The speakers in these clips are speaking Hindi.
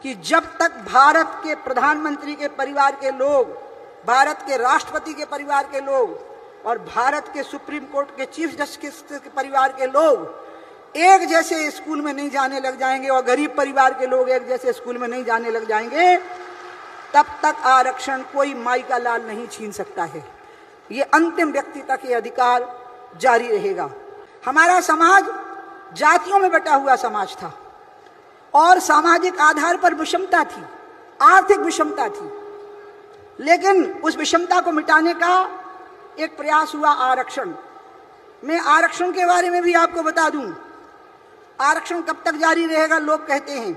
कि जब तक भारत के प्रधानमंत्री के परिवार के लोग, भारत के राष्ट्रपति के परिवार के लोग और भारत के सुप्रीम कोर्ट के चीफ जस्टिस के परिवार के लोग एक जैसे स्कूल में नहीं जाने लग जाएंगे और गरीब परिवार के लोग एक जैसे स्कूल में नहीं जाने लग जाएंगे, तब तक आरक्षण कोई माई का लाल नहीं छीन सकता है। ये अंतिम व्यक्ति तक ये अधिकार जारी रहेगा। हमारा समाज जातियों में बटा हुआ समाज था और सामाजिक आधार पर विषमता थी, आर्थिक विषमता थी, लेकिन उस विषमता को मिटाने का एक प्रयास हुआ आरक्षण। मैं आरक्षण के बारे में भी आपको बता दूं, आरक्षण कब तक जारी रहेगा लोग कहते हैं।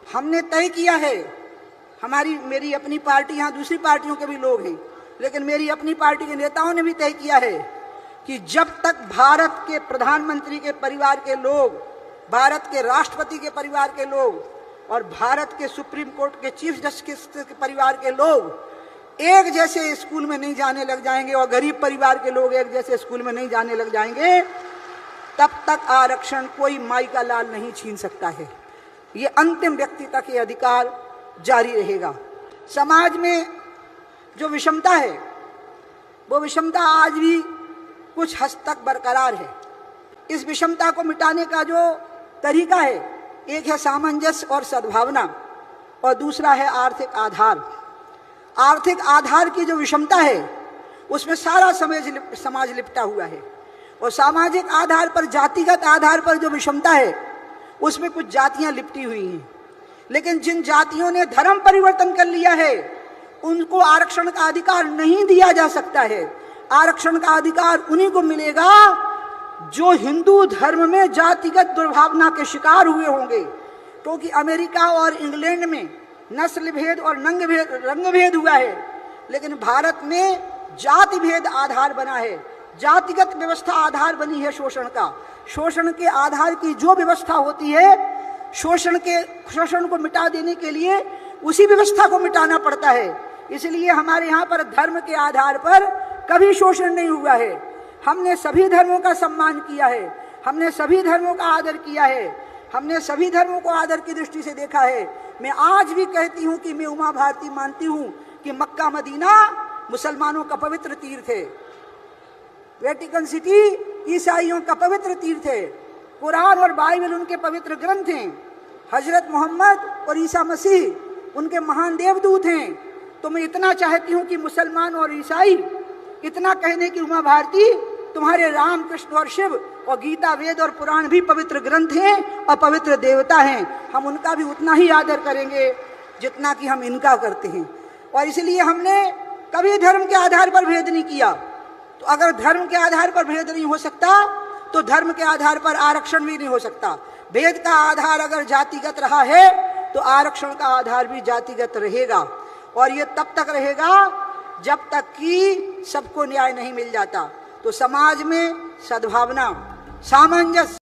हमने तय किया है, मेरी अपनी पार्टी, यहाँ दूसरी पार्टियों के भी लोग हैं, लेकिन मेरी अपनी पार्टी के नेताओं ने भी तय किया है कि जब तक भारत के प्रधानमंत्री के परिवार के लोग, भारत के राष्ट्रपति के परिवार के लोग और भारत के सुप्रीम कोर्ट के चीफ जस्टिस के परिवार के लोग एक जैसे स्कूल में नहीं जाने लग जाएंगे और गरीब परिवार के लोग एक जैसे स्कूल में नहीं जाने लग जाएंगे, तब तक आरक्षण कोई माई का लाल नहीं छीन सकता है। ये अंतिम व्यक्ति तक ये अधिकार जारी रहेगा। समाज में जो विषमता है, वो विषमता आज भी कुछ हद तक बरकरार है। इस विषमता को मिटाने का जो तरीका है, एक है सामंजस्य और सद्भावना और दूसरा है आर्थिक आधार। आर्थिक आधार की जो विषमता है, उसमें सारा समाज लिपटा हुआ है और सामाजिक आधार पर, जातिगत आधार पर जो विषमता है, उसमें कुछ जातियां लिपटी हुई हैं। लेकिन जिन जातियों ने धर्म परिवर्तन कर लिया है, उनको आरक्षण का अधिकार नहीं दिया जा सकता है। आरक्षण का अधिकार उन्हीं को मिलेगा जो हिंदू धर्म में जातिगत दुर्भावना के शिकार हुए होंगे, क्योंकि अमेरिका और इंग्लैंड में नस्ल भेद और रंग भेद हुआ है, लेकिन भारत में जाति भेद आधार बना है, जातिगत व्यवस्था आधार बनी है शोषण का। शोषण के आधार की जो व्यवस्था होती है, शोषण को मिटा देने के लिए उसी व्यवस्था को मिटाना पड़ता है। इसलिए हमारे यहाँ पर धर्म के आधार पर कभी शोषण नहीं हुआ है। हमने सभी धर्मों का सम्मान किया है, हमने सभी धर्मों का आदर किया है, हमने सभी धर्मों को आदर की दृष्टि से देखा है। मैं आज भी कहती हूँ कि मैं उमा भारती मानती हूँ कि मक्का मदीना मुसलमानों का पवित्र तीर्थ है, वेटिकन सिटी ईसाइयों का पवित्र तीर्थ है, कुरान और बाइबल उनके पवित्र ग्रंथ हैं, हजरत मोहम्मद और ईसा मसीह उनके महान देवदूत हैं। तो मैं इतना चाहती हूँ कि मुसलमान और ईसाई इतना कहने की उमा भारती, तुम्हारे राम कृष्ण और शिव और गीता वेद और पुराण भी पवित्र ग्रंथ हैं और पवित्र देवता हैं। हम उनका भी उतना ही आदर करेंगे जितना कि हम इनका करते हैं। और इसलिए हमने कभी धर्म के आधार पर भेद नहीं किया। तो अगर धर्म के आधार पर भेद नहीं हो सकता, तो धर्म के आधार पर आरक्षण भी नहीं हो सकता। भेद का आधार अगर जातिगत रहा है, तो आरक्षण का आधार भी जातिगत रहेगा। और ये तब तक रहेगा जब तक कि सबको न्याय नहीं मिल जाता। तो समाज में सद्भावना, सामंजस्य